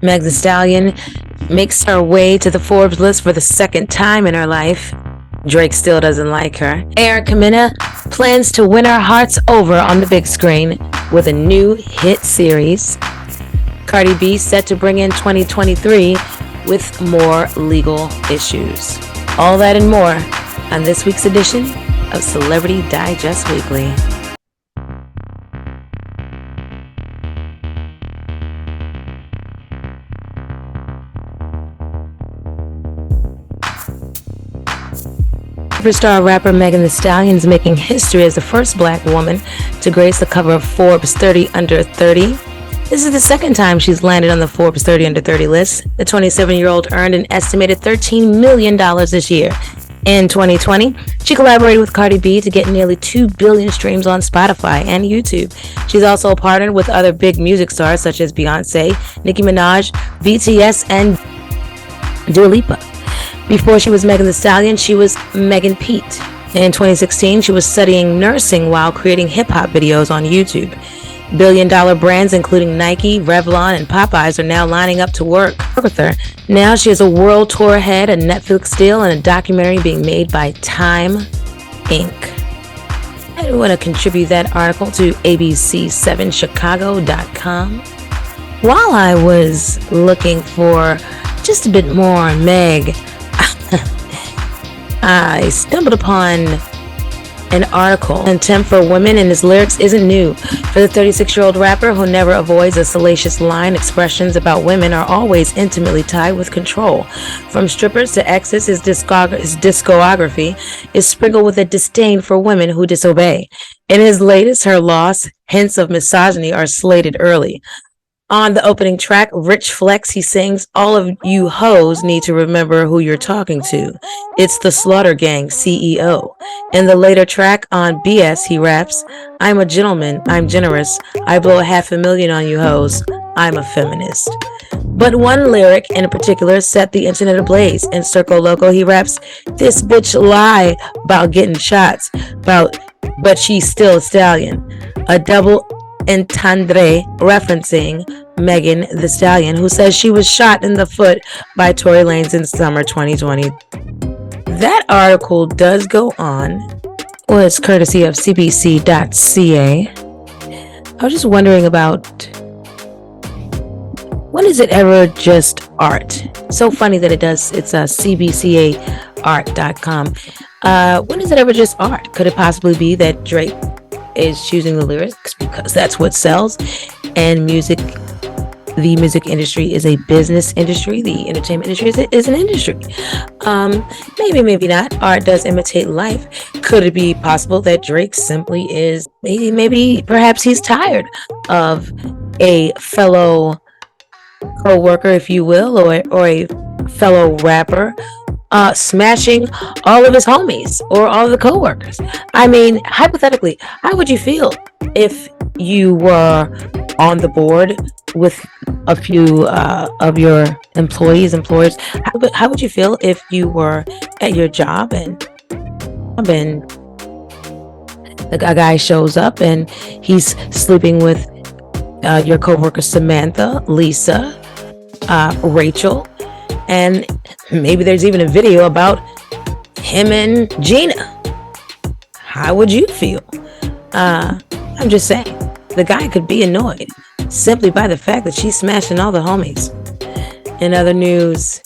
Meg Thee Stallion makes her way to the Forbes list for the second time in her life. Drake still doesn't like her. Erica Mena plans to win our hearts over on the big screen with a new hit series. Cardi B set to bring in 2023 with more legal issues. All that and more on this week's edition of Celebrity Digest Weekly. Superstar rapper Megan Thee Stallion is making history as the first black woman to grace the cover of Forbes 30 Under 30. This is the second time she's landed on the Forbes 30 Under 30 list. The 27-year-old earned an estimated $13 million this year. In 2020, she collaborated with Cardi B to get nearly 2 billion streams on Spotify and YouTube. She's also partnered with other big music stars such as Beyonce, Nicki Minaj, BTS, and Dua Lipa. Before she was Megan Thee Stallion, she was Megan Pete. In 2016, she was studying nursing while creating hip-hop videos on YouTube. Billion-dollar brands including Nike, Revlon, and Popeyes are now lining up to work with her. Now she has a world tour ahead, a Netflix deal, and a documentary being made by Time Inc. I want to contribute that article to abc7chicago.com. While I was looking for just a bit more Meg, I stumbled upon an article. Contempt for women in his lyrics isn't new. For the 36-year-old rapper who never avoids a salacious line, expressions about women are always intimately tied with control. From strippers to exes, his discography is sprinkled with a disdain for women who disobey. In his latest, Her Loss, hints of misogyny are slated early. On the opening track, Rich Flex, he sings, "All of you hoes need to remember who you're talking to. It's the Slaughter Gang CEO." In the later track, on BS, he raps, "I'm a gentleman, I'm generous, I blow $500,000 on you hoes, I'm a feminist." But one lyric in particular set the internet ablaze. In Circo Loco, he raps, "This bitch lie about getting shots, but she's still a stallion." A double entendre referencing Megan Thee Stallion, who says she was shot in the foot by Tory Lanez in summer 2020. That article does go on. Was courtesy of cbc.ca. I was just wondering about, when is it ever just art? So funny that it's cbcaart.com. When is it ever just art? Could it possibly be that Drake is choosing the lyrics because that's what sells, and the music industry is a business industry, the entertainment industry is an industry? Maybe not. Art does imitate life. Could it be possible that Drake simply is, perhaps he's tired of a fellow co-worker, if you will, or a fellow rapper smashing all of his homies or all of the co-workers? I mean, hypothetically, how would you feel if you were on the board with a few of your employers? How would you feel if you were at your job and a guy shows up and he's sleeping with your co-worker Samantha, Lisa, Rachel, and maybe there's even a video about him and Gina? How would you feel? I'm just saying, the guy could be annoyed simply by the fact that she's smashing all the homies. In other news,